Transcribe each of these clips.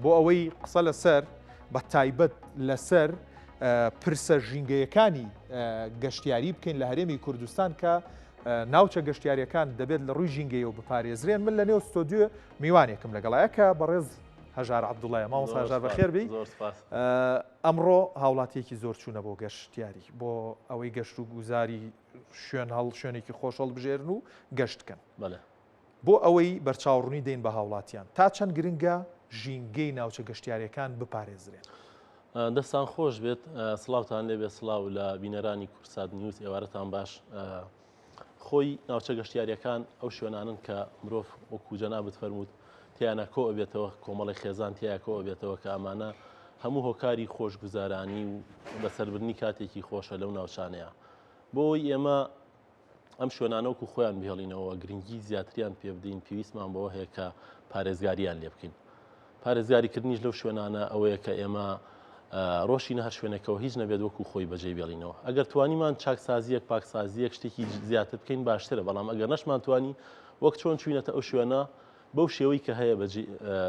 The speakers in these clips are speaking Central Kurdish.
بۆ ئەوەی قسە لەسەر بە تایبەت لەسەر پرسە ژینگەیەکانی گەشتیاری بکەین لە هەرێمی کوردستان کە ناوچە گەشتیاریەکان دەبێت لە ڕووی ژینگەیەوە بپارێزرێن. من لە نێو ستۆدیۆ میوانێکم لەگەڵایەکە بەڕێز هەژار عەبدوڵڵایە. مامۆستا هەژار بەخێر بی. ئەمڕۆ هاوڵاتیەکی زۆر چوونە بۆ گەشتیاری بۆ ئەوەی گەشت و گوزاری شوێنێکی خۆش هەڵبژێرن و گەشتکەن. بۆ ئەوەی بەرچاوڕوونی دەین بە هاوڵاتیان تا چەند گرنگە ژینگەی ناوچە گەشتیاریەکان بپارێزرێن. دەستان خۆش بێت، سڵاوتان لێبێ، سڵاو لە بینەرانی کورسات نیوز، ئێوارەتان باش. خۆی ناوچە گەشتیاریەکان ئەو شوێنانن کە مرۆڤ وەکو جەنابەت فەرمووت تیانە کۆ ئەبێتەوە، کۆمەڵی خێزان تیا کۆ ئەبێتەوە کە ئەمانە هەموو هۆکاری خۆشگوزارانی و بەسەربردنی کاتێکی خۆشە لەو ناوچانەیە. بۆی ئێمە ئەم شوێنانە وەکو خۆیان بهێڵینەوە گرنگی زیاتریان پێ بدەین، پێویستمان بەوە هەیە کە پارێزگاریان لێ بکەین. پارێزگاریکردنیش لەو شوێنانە ئەوەیە کە ئێمە ڕۆژینە هەر شوێنێکەوە هیچ نەبێت وەکو خۆی بەجێ بێڵینەوە. ئەگەر توانیمان چاکسازیەک پاکسازیەک شتێکی زیاتر بکەین باشترە، بەڵام ئەگەر نەشمان توانی وەک چۆن چوینەتە ئەو شوێنە بەو شێوەی کە هەیە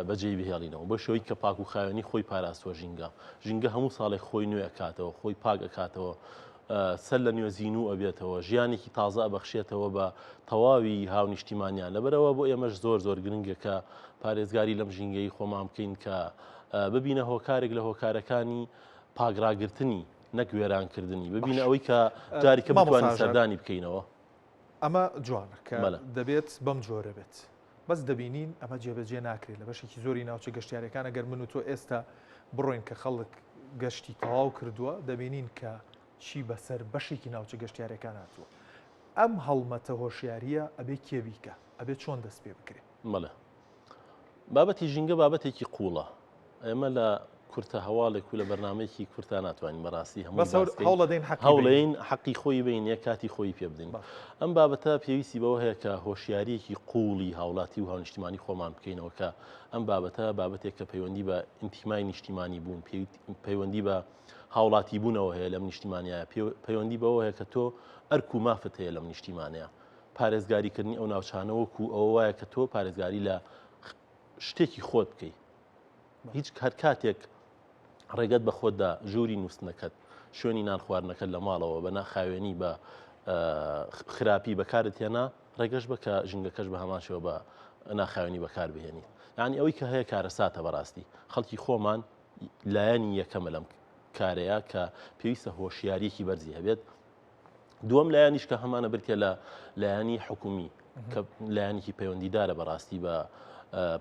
بەجێ بهێڵینەوە، بۆ شێوەی کە پاک و خاوێنی خۆی پاراستوە ژینگە هەموو ساڵێک خۆی نوێ ئەکاتەوە، خۆی پاک ئەکاتەوە، سەر لە نوێزین و ئەبێتەوە، ژیانێکی تازە ئەبەخشێتەوە بە تەواوی هاونیشتیمانیان. لەبەرەوە بۆ ئێمەش زۆر زۆر گرنگە کە پارێزگاری لەم ژینگەی خۆمان بکەین کە ببینە هۆکارێک لە هۆکارەکانی پاگراگرتنی نەک وێرانکردنی، ببینە ئەوەی کە جارێکە بتوانین سەردانی بکەینەوە. ئەمە جوانە کە دەبێت بەم جۆرە بێت، بەس دەبینین ئەمە جێبەجێ ناکرێت لە بەشێکی زۆری ناوچە گەشتیارەکان. ئەگەر من و تۆ ئێستا بڕۆین کە خەڵک گەشتی تەواو کردووە دەبینین کە چی بەسەر بەشێکی ناوچە گەشتیارەکان هاتووە. ئەم هەڵمەتە هۆشیاریە ئەبێ کێبیکە، ئەبێ چۆن دەست پێ بکرێت. مەڵێ بابەتی ژینگە بابەتێکی قوڵە. ئێمە لە کورتە هەواڵێک و لە بەرنمەیەکی کورتا ناتوانین بەڕاستی هەوڵین حەقی خۆی بین یە کاتی خۆی پێ بدەین. ئەم بابەتە پێویستی بەوە هەیە کە هۆشیارەیەکی قوڵی هاوڵاتی و هاونیشتیمانی خۆمان بکەینەوە کە ئەم بابەتە بابەتێک کە پەیوەندی بە ئینتیمای نیشتیمانی بوون، پەیوەندی بە هاوڵاتی بوونەوە هەیە لەم نیشتیمانیە، پەیوەندی بەوە هەیە کە تۆ ئەرک و مافت هەیە لەم نیشتیمانەیە. پارێزگاریکردنی ئەو ناوچانەوەکو ئەوە وایە کە تۆ پارێزگاری لە شتێکی خۆت بکەیت. هیچ هەر کاتێک ڕێگەت بە خۆتدا ژووری نووسنەکەت، شوێنی نان خواردنەکەت لە ماڵەوە بە ناخاوێنی بە خراپی بەکارت هێنا، ڕێگەش بە کە ژینگەکەش بە هەماشەوە بە ناخاوێنی بەکار بهێنی. یعنی ئەوەی کە هەیە کارەساتە بەڕاستی خەڵکی خۆمان لایەنی یەکەمە لەم کارەیە کە پێویستە هۆشیاریەکی بەرزی هەبێت. دووەم لایەنیش کە هەمانە برکە لە لایەنی حکومی کە لایەنێکی پەیوەندیدارە بەڕاستی بە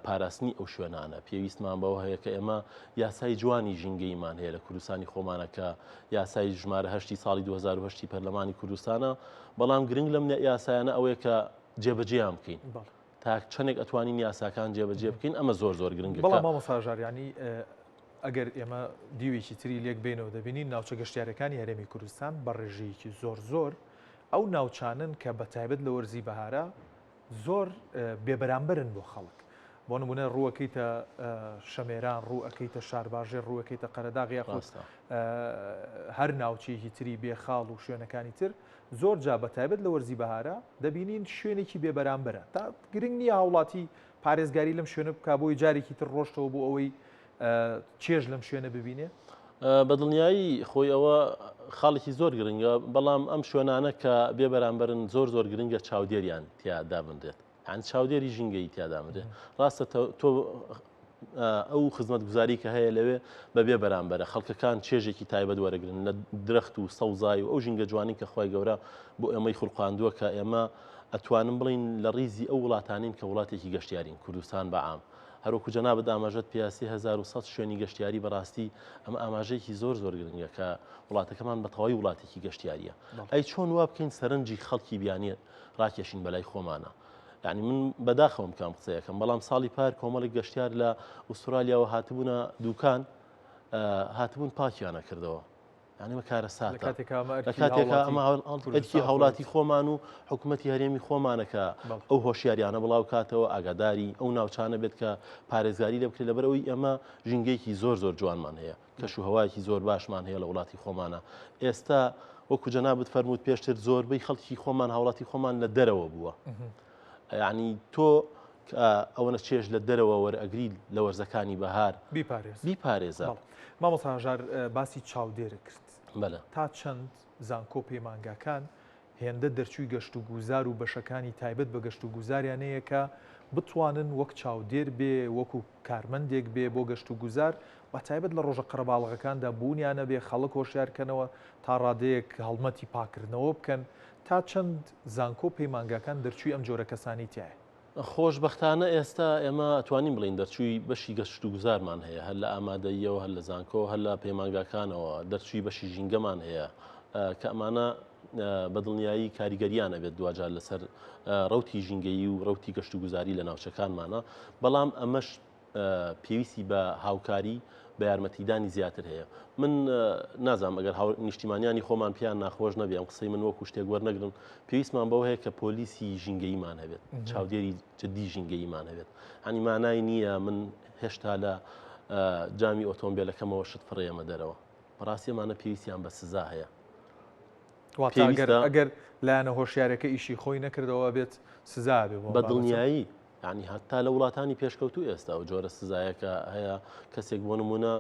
پاراستنی ئەو شوێنانە. پێویستمان بەوە هەیە کە ئێمە یاسای جوانی ژینگەیمان هەیە لە کوردستانی خۆمانە کە یاسای ژمارە 8 ساڵی 2010 پەرلەمانی کوردستانە، بەڵام گرنگ لەم یاسایانە ئەوەیە کە جێبەجێیان بکەین تا چەندێک ئەتوانین یاساکان جێبەجێ بکەین. ئەمە زۆر زۆر گرنگە. بەڵام مامۆستا ژاریانی ئەگەر ئێمە دیوێکی تری لێک بینەوە دەبینین ناوچە گەشتیارەکانی هەرێمی کوردستان بە ڕێژەیەکی زۆر ئەو ناوچانن کە بە تایبەت لە وەرزی بەهارە زۆر بێبەرامبەرن بۆ خەڵک. بۆ نمونە ڕووەکەیتە شەمێران، ڕووەکەیتە شارباژێر، ڕووەکەیتە قەرەداغ یاخود هەر ناوچەیەکی تری بێخاڵ و شوێنەکانی تر زۆر جا بە تایبەت لە وەرزی بەهارە دەبینین شوێنێکی بێبەرامبەرە. تا گرنگ نییە هاوڵاتی پارێزگاری لەم شوێنە بکە بۆی جارێکی تر ڕۆشتەوە بۆ ئەوەی چێژ لەم شوێنە ببینێ. بەدڵنیایی خۆی ئەوە خاڵێکی زۆر گرنگە، بەڵام ئەم شوێنانە کە بێبەرامبەرن زۆر زۆر گرنگە چاودێریان تیادا بندێت، یان چاودێری ژینگەی تیادا بدێت. ڕاستە تۆ ئەو خزمەت گوزاری کە هەیە لەوێ بەبێ بەرامبەرە خەڵکەکان چێژێکی تایبەت وەرەگرن لە درەخت و سەوزای و ئەو ژینگە جوانی کە خۆی گەورە بۆ ئێمەی خوڵقاندووە کە ئێمە ئەتوانم بڵین لە ڕیزی ئەو وڵاتانین کە وڵاتێکی گەشتیارین کوردستان بەعام. هەروەکو جەنابەت ئاماژەت پیاسی 1100 شوێنی گەشتیاری بەڕاستی ئەمە ئاماژەیەکی زۆر زۆر گرنگە کە وڵاتەکەمان بە تەواوی وڵاتێکی گەشتیاریە. ئەی چۆن وا بکەین سەرنجی خەڵکی بیانێت ڕاکێشین بەلای خۆمانە. یعنی من بەداخەوم کام قسەیەکەم، بەڵام ساڵی پار کۆمەڵێک گەشتیار لە ئوسترالیاوە هاتبوونە دوکان هاتبوون پاکیانە کردەوە. یعنی مە کارە ساتە لە کاتێکە ئەمە ئەرکی هاوڵاتی خۆمان و حکوومەتی هەرێمی خۆمانەکە ئەو هۆشیاریانە بڵاو کاتەوە ئاگاداری ئەو ناوچانە بێت کە پارێزگاری لە بکرێت. لەبەرەوەی ئێمە ژینگەیەکی زۆر زۆر جوانمان هەیە، کەش و هەوایەکی زۆر باشمان هەیە لە وڵاتی خۆمانە. ئێستا وەکو جەنابەت فەرمووت پێشتر زۆربەی خەڵکی خۆمان هاوڵاتی خۆمان لە دەرەوە بووە. یعنی تۆ ئەوەنە چێژ لە دەرەوە وەرئەگری لە وەرزەکانی بەهار بیپارێزە. مامۆستا هەژار باسی چاودێرە کرد. بەڵێ تا چەند زانکۆ پەیمانگاکان هێندە دەرچووی گەشت و گوزار و بەشەکانی تایبەت بە گەشت و گوزاریانەیە کە بتوانن وەک چاودێر بێ وەکو کارمەندێک بێ بۆ گەشت و گوزار بە تایبەت لە ڕۆژە قەرەباڵغەکاندا بوونیانە بێ خەڵک هۆشیارکەنەوە تا ڕادەیەک هەڵمەتی پاکردنەوە بکەن تا چەند زانکۆ پەیمانگاکان دەرچووی ئەم جۆرە کەسانی تایە. خۆشبەختانە ئێستا ئێمە ئەتوانین بڵین دەرچووی بەشی گەشت و گوزارمان هەیە هەر لە ئامادەیەوە هەر لە زانکۆ هەر لە پەیمانگاکانەوە دەرچووی بەشی ژینگەمان هەیە کە ئەمانە بەدڵنیایی کاریگەریانە بێت دوجار لەسەر ڕوتی ژینگەیی و ڕوتی گەشت و گوزاری لە ناوچەکانمانە بەڵام ئەمەش پێویستی بە هاوکاری بە یارمەتیدانی زیاتر هەیە. من نازانم ئەگەر نیشتیمانیانی خۆمان پیان ناخۆش نەبێ ئەم قسەی من وەکو شتێک وەرنەگرن پێویستمان بەوە هەیە کە پۆلیسی ژینگەییمان هەبێت چاودێری جدی ژینگەییمان هەبێت هەنی مانای نییە من هێشتا لە جامی ئۆتۆمبیلەکەمەوە شت فڕێمە دەرەوە بەڕاستیمانە پێویستیان بە سزا هەیە. ئەگەر لایەنە هۆشیارەکە ئیشی خۆی نەکردەوە بێت سزا بێ بە دڵنیایی ینی هەتا لە وڵاتانی پێشکەوتو ئێستا و جۆرە سزایەکە هەیە کەسێک بۆ نمونە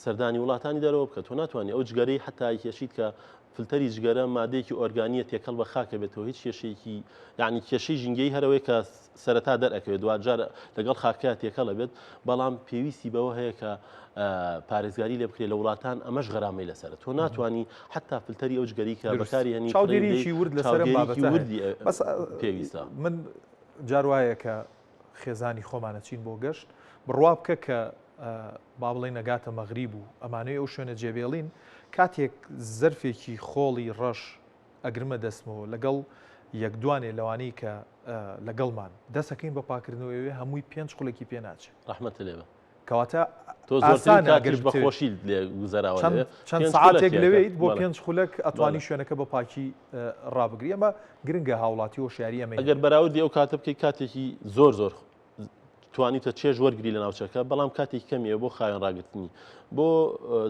سەردانی وڵاتانی دەرەوە بکە تۆ ناتوانانی ئەو جگەرەی حتای کێشیت کە فلتەری جگەرە مادەیەکی ئۆرگانیە تێکەڵ بە خاکە بێتەوە هیچ کێشەیەکی یعنی کێشەی ژینگەی هەرەوەی کە سەرەتا دەرەکەوێت دوجار لەگەڵ خاکە تێکەڵە بێت بەڵام پێویستی بەوە هەیە کە پارێزگاری لێ بکرێت لە وڵاتان ئەمەش غەرامەی لەسەر تۆ ناتوانانی حتا فلتەری ئەو جگەری کە بەکاری هەنی چاودێریی ورد لەسەر وردی پێویستە من جاروایە کە خێزانی خۆمانە چین بۆ گەشت بڕوا بکە کە با بڵێ نەگاتە مەغریب و ئەمانەی ئەو شوێنە جێبێڵین کاتێک زەرفێکی خۆڵی ڕەش ئەگرمە دەستمەوە لەگەڵ یەک دوانێ لەوانەی کە لەگەڵمان دەسەکەین بە پاکردنەوەی هەمووی 5 قولێکی پێ ناچێت ڕەحمەتە لێبە کەواتە تۆ زۆرگەش بە خۆشی لێ گوزەراوە چەند ساعتێک لەوێیت بۆ 5 خولەک ئەتوانی شوێنەکە بە پاکی ڕابگری ئەمە گرنگە هاوڵاتی هۆشیاری ئەمە ئەگەر بەراوردی ئەو کاتە بکەی کاتێکی زۆر توانیتە چێژ وەرگری لە ناوچەکە بەڵام کاتێک کەمیە بۆ خاوێن ڕاگررتنی بۆ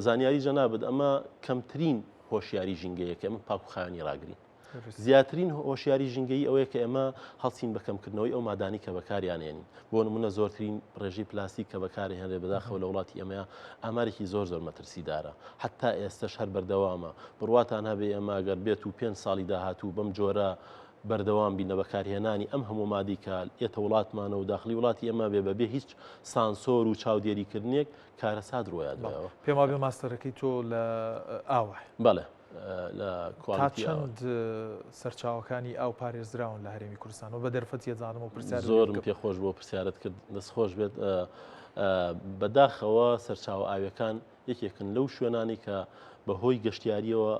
زانیاری جەنابەت ئەمە کەمترین هۆشیاری ژینگەیە کە ئەمە پاک و خاوێنی ڕاگری زیاترین هۆشیاری ژینگەی ئەوەیە کە ئێمە هەڵچین بەکەمکردنەوەی ئەو مادانی کە بەکاریانێنین بۆ نمونە زۆرترین ڕێژەی پلاستیک کە بەکاری هێنرێ بەداخەوە لە وڵاتی ئەمەیە ئامارێکی زۆر مەترسیدارە حتا ئێستش هەر بەردەوامە بڕواتان هەبێ ئەمە ئەگەر بێت و 5 ساڵی داهاتوو بەم جۆرە بەردەوام بینە بەکارهێنانی ئەم هەموو مادی کە ئێتە وڵاتمانە و داخلی وڵاتی ئەمە بێ هیچ سانسۆر و چاودێریکردنێک کارەسات ڕۆیادەوە پێما بێ ماستەرەکەی تۆ لە ئاوە بەڵێ لە چەند سەرچاوەکانی ئاو پارێزراون لە هەرێمی کوردستانەوە بە دەرفەت یەزانم و پرسیار زۆرم پێخۆش بۆ پرسیارت کرد دەست خۆش بێت بەداخەوە سەرچاوە ئاویەکان یەکێکن لەو شوێنانی کە بەهۆی گەشتیاریەوە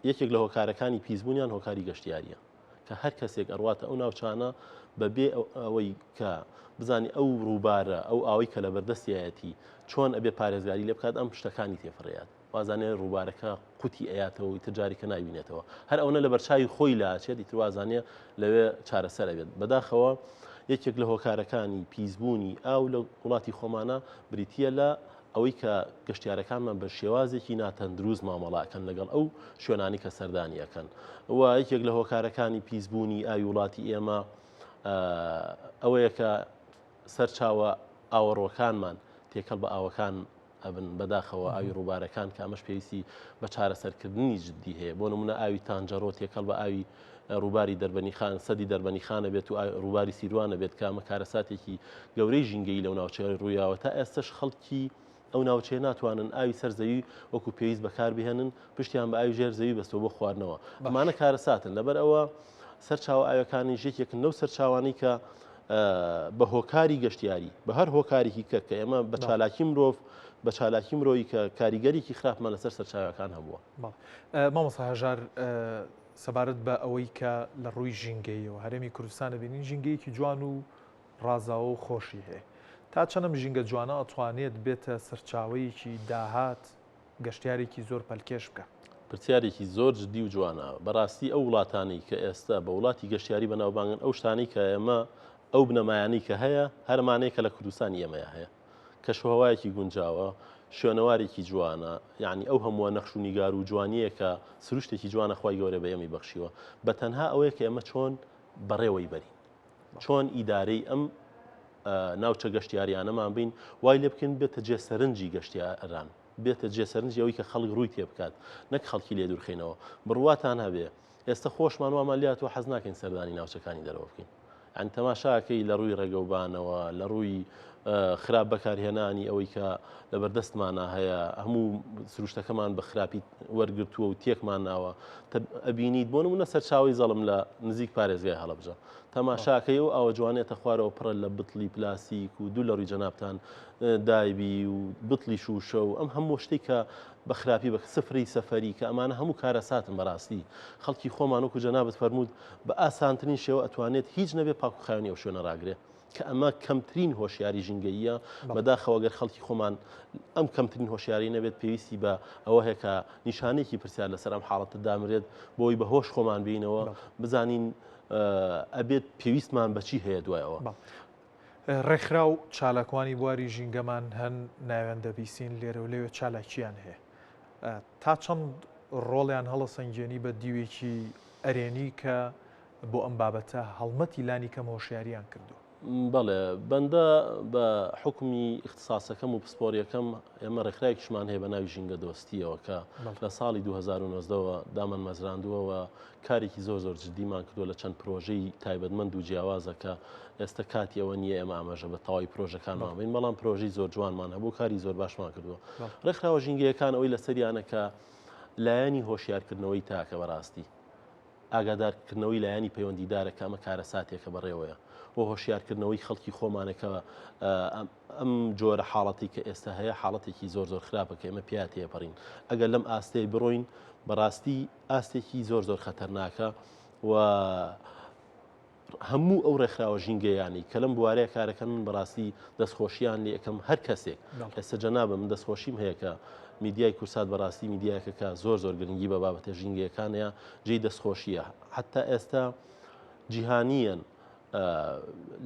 یەکێک لە هۆکارەکانی پیسبوونیان هۆکاری گەشتیاریە کە هەر کەسێک ئەڕواتە ئەو ناوچانە بەبێ ئەوەی کە بزانانی ئەو ڕووبارە ئەو ئاوی کە لە بەردەستیایەتی چۆن ئەبێ پارێزگاری لێ بکات ئەم شتەکانی تێفڕێات وازانێ ڕووبارەکە قوتی ئەیاتەوەی تجاریکە نایبینێتەوە هەر ئەوەنە لە بەرچاوی خۆی لاچێت ئیتروازانێ لەوێ چارەسەر ئەبێت بەداخەوە یەکێک لە هۆکارەکانی پیسبوونی ئاو لە وڵاتی خۆمانە بریتە لە ئەوەی کە گەشتیارەکانمان بە شێوازێکی ناتەندروست مامەڵاکەن لەگەڵ ئەو شوێنانی کە سەردانیەکەن و یەکێک لە هۆکارەکانی پیسبوونی ئاوی وڵاتی ئێمە ئەوەیە کە سەرچاوە ئاوەڕۆکانمان تێکەڵ بە ئاوەکان ئەبن بەداخەوە ئاوی ڕووبارەکان کە ئەمەش پێویستی بە چارەسەرکردنی جددی هەیە بۆ نمونە ئاوی تانجەڕۆ تێکەڵ بە ئاوی ڕووباری دەربەنی خان سەدی دەربەنی خانە بێت و ڕووباری سیروانە بێت کە ئەمە کارەساتێکی گەورەی ژینگەی لەو ناوچەی ڕوویاوە تا ئێستش خەڵکی ئەو ناوچەیە ناتوانن ئاوی سەرزەوی وەکو پێویست بەکار بهێنن پشتیان بە ئاوی ژێرزەوی بەستەوە بۆ خواردنەوە ئەمانە کارەساتن لەبەر ئەوە سەرچاوە ئاوەکانی ژێکێکن لەو سەرچاوانی کە بە هۆکاری گەشتیاری بە هەر هۆکارێکی کە ئێمە بە چالاکی مرۆڤ بە چالاکی مرۆیی کە کاریگەریکی خراپمان لەسەر سەرچاوەکان هەبووە. مامۆستا هەژار سەبارەت بە ئەوەی کە لە ڕووی ژینگەیەوە هەرێمی کوردستانە بینین ژینگەیەکی جوان و ڕازاوە و خۆشی هەیە تا چەندەم ژینگە جوانە ئەتوانێت بێتە سەرچاوەیەکی داهات گەشتیارێکی زۆر پەلکێش بکە. پرسیارێکی زۆر جدی و جوانە بەڕاستی ئەو وڵاتانی کە ئێستا بە وڵاتی گەشتیاری بەناوبانگن ئەو شتانی کە ئێمە ئەو بنەمایانی کە هەیە هەرمانەیە کە لە کوردستانی ئێمەیە هەیە کەشوهەوایەکی گونجاوە شوێنەوارێکی جوانە یعنی ئەو هەمووە نەخش و نیگار و جوانیە کە سروشتێکی جوانە خی گەورە بە ئێمەی بەخشیوە بە تەنها ئەوەیە کە ئێمە چۆن بەڕێوەی بەرین چۆن ئیدارەی ئەم ناوچە گەشتیاریانەمان بین وای لێ بکەین بێتە جێسەرنجی گەشتیاران، بێتە جێسەرنجی ئەوەی کە خەڵک ڕووی تێ بکات، نەک خەڵکی لێ دوورخینەوە. بڕواتان هەبێ ئێستا خۆشمان وامان لاتەوە حەز ناکەین سەردانی ناوچەکانی دەرەوە بکەین. ئەن تەماشاکەی لە ڕووی ڕێگەوبانەوە، لە ڕووی خراپ بەکارهێنانی ئەوەی کە لەبەردەستمانە هەیە، هەموو سروشتەکەمان بە خراپی وەرگرتووە و تێکمان ناوە. ئەبینیت بۆ نمونە سەرچاوی زەڵم لە نزیک پارێزگای هەڵەبجە، تەماشاکەی و ئەوە جوانێتە خوارەوە پڕە لە بتڵی پلاسیک و دوو لە ڕووی جەنابتان دایبی و بتڵی شوشە و ئەم هەموو شتێک کە بە خراپی بە سفری سەفەری کە ئەمانە هەموو کارەساتن بەڕاستی خەڵکی خۆمان وەکو جەنابەت فەرموود بە ئاسانترین شێوە ئەتوانێت هیچ نەبێ پاکوخایەنی ئەو شوێنە ڕاگرێ کە ئەمە کەمترین هۆشیاری ژینگەییە بەداخەوەگەر خەڵکی خۆمان ئەم کەمترین هۆشیاری نەبێت پێویستی بە ئەوە هەیە کە نیشانێکی پرسیار لەسەر ئەم حاڵەتە دامرێت بۆی بەهۆش خۆمان بینەوە بزانین ئەبێت پێویستمان بەچی هەیە دوایەوە. ڕێکخرا و چالاکوانی بواری ژینگەمان هەن ناوێن دەبیستین لێرە و لێوێ چالاکییان هەیە تا چەند ڕۆڵیان هەڵە سنگێنی بە دیوێکی ئەرێنی کە بۆ ئەم بابەتە هەڵمەتی لانی کەم هۆشیاریان کردو. بەڵێ بەندە بە حکمی اختصاسەکەم و پسپۆریەکەم ئێمە ڕێکخراوێکیشمان هەیە بە ناوی ژینگە دۆستیەوە کە لە ساڵی 2009ەوە دامان مەزراندووەوە کارێکی زۆر جدیمان کردووە لە چەند پرۆژەی تایبەتمەند و جیاوازە کە ئێستا کاتی ئەوە نییە ئێمە ئاماژە بە تەواوی پرۆژەکانمان بین، بەڵام پرۆژەی زۆر جوانمان هەبوو کاری زۆر باشمان کردووە. ڕێکخراوە ژینگەیەکان ئەوەی لەسەریانە کە لایەنی هۆشیارکردنەوەی تاکە بەڕاستی ئاگادارکردنەوەی لایەنی پەیوەندیدارە کە ئەمە کارەساتێکە بەڕێوەیە بۆ هۆشیارکردنەوەی خەڵکی خۆمانێکە ئەم جۆرە حاڵەتی کە ئێستا هەیە حاڵەتێکی زۆر خراپە کە ئێمە پیا تێپەڕین. ئەگەر لەم ئاستەی بڕۆین بەڕاستی ئاستێکی زۆر خەتەرناکە و هەموو ئەو ڕێکخراوە ژینگەیانی کە لەم بوارەیە کارەکەن من بەڕاستی دەستخۆشییان لێ یەکەم هەر کەسێک ئێستا جەنابە من دەستخۆشیم هەیە کە میدیای کورسات بەڕاستی میدیایەکە کە زۆر گرنگی بە بابەتە ژینگەیەکانەیە جێی دەستخۆشیە حتا ئێستا جیهانیەن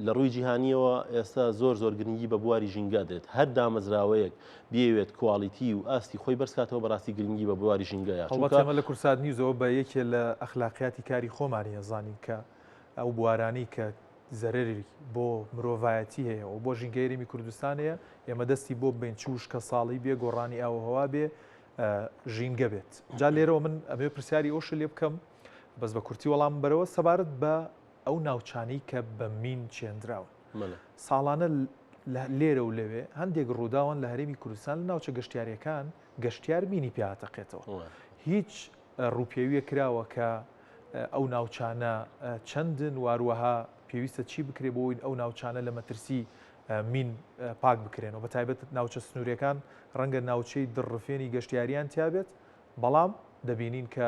لە ڕووی جیهانیەوە ئێستا زۆر گرنگی بە بواری ژینگە دێت هەر دامەزراوەیەک بێوێت کوالیتی و ئاستی خۆی بەرزکاتەوە بەڕاستی گرنگی بە بواری ژینگەیە. ئەمە لە کورسات نیوزەوە بە یەکێ لە ئەخلاقیاتی کاری خۆمانیە زانین کە ئەو بوارانی کە زەرری بۆ مرۆڤایەتی هەیە و بۆ ژینگەیرمی کوردستانەیە ئێمە دەستی بۆ بین چوشکە ساڵی بێ گۆڕانی ئاوهەوا بێ ژینگە بێت. جا لێرەوە من ئەمێ پرسیاری ئەوش لێ بکەم بەس بە کورتی وەڵام بەرەوە سەبارەت بە ئەو ناوچانەی کە بە مین چێندراون ساڵانە لێرە و لەوێ هەندێک ڕووداوان لە هەرێمی کوردستان لە ناوچە گەشتیاریەکان گەشتیار مینی پیاتەقێتەوە هیچ ڕووپێویە کراوە کە ئەو ناوچانە چەندن واروەها پێویستە چی بکرێ بۆی ئەو ناوچانە لە مەترسی مین پاک بکرێنەوە بە تایبەت ناوچە سنوورەکان ڕەنگە ناوچەی دڕفێنی گەشتیاریان تیابێت بەڵام دەبینین کە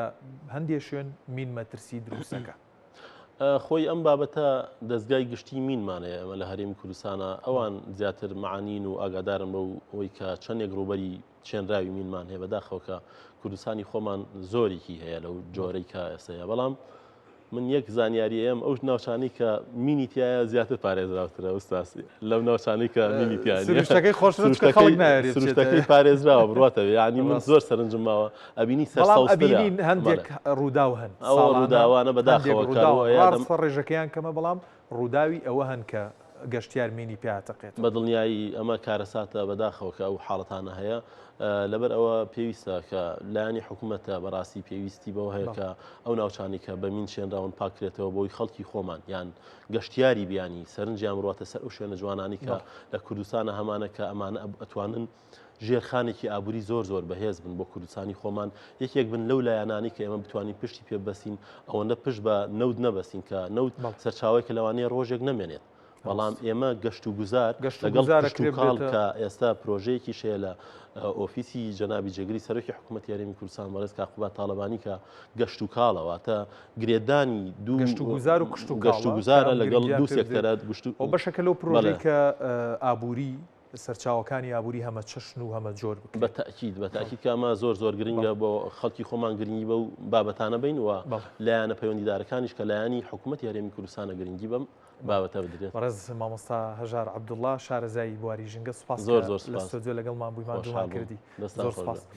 هەندێک شوێن مین مەترسی دروستەکە. خۆی ئەم بابەتە دەستگای گشتی مینمانەیە ئەمە لە هەرێمی کوردستانە ئەوان زیاتر معانین و ئاگادارن بە ئەوەی کە چەندێک ڕوبەری چێنراوی مینمان هەیە بەداخەوە کە کوردستانی خۆمان زۆرێکی هەیە لەو جۆرەی کە ئێستەیە بەڵام من یەک زانیاری ئەم ئەو ناوچانەی کە مینیتیایە زیاتر پارێزراوترە ئوستاسی لەو ناوچانەی کە مینیتیانەکەی خۆشتەکەی پارێزراوە بڕاتەوە یعنی من زۆر سەرنجم ماوە ئەبینی سەربینین هەندێک ڕوودا هەن ئەو ڕووداوانە بەداخەوە ڕێژەکەیان کەمە بەڵام ڕووداوی ئەوە هەن کە گەشتیار مینی پیاتەقێت بە دڵنیایی ئەمە کارەساتە بەداخەوە کە ئەو حاڵەتانە هەیە لەبەر ئەوە پێویستە کە لایەنی حکوومەتە بەڕاستی پێویستی بەوە هەیە کە ئەو ناوچانی کە بە مین شێنراون پاکرێتەوە بۆی خەڵکی خۆمان یان گەشتیاری بیانی سەرنجیان بڕاتە سەر ئەو شوێنە جوانانی کە لە کوردستانە هەمانە کە ئەمانە ئەتوانن ژێرخانێکی ئابووری زۆر بەهێز بن بۆ کوردستانی خۆمان یەکێک بن لەو لایەنانی کە ئێمە بتوانین پشتی پێ بەسین ئەوەندە پشت بە نەود نەبەسین کە نەود سەرچاوی کە لەوانەیە ڕۆژێک نامێنێت بەڵام ئێمە گەشت و گوزار لەگەڵ کاڵ کە ئێستا پرۆژەیەکی شەیە لە ئۆفیسی جەنابی جێگری سەرۆکی حکوومەتی هەرێمی کوردستان بەڕێز کاقوبات تاڵەبانی کە گەشت و کاڵەواتە گرێدانی دوو گەشت و گوزار و گەشت و گوزارە لەگەڵ دوو سێکتەرە گشت و بەشەکە لەو پرۆژەی کە ئابووری سەرچاوەکانی ئابووری هەمە چەشن و هەمە جۆر بکەن بەتاکید کەمە زۆر گرنگە بۆ خەڵکی خۆمان گرنگی بە و بابەتانە بین وە لایەنە پەیوەندیدارەکانیش کە لایەنی حکوومەتی هەرێمی کوردستانە گرنگی بەم بابەتە بدرێت. بەڕێز مامۆستا هەژار عەبدوڵڵا شارەزایی بواری ژینگە سوپاس زۆر لە ستۆدیۆ لەگەڵمان بوویمان دوومان کردی زۆر سوپاس.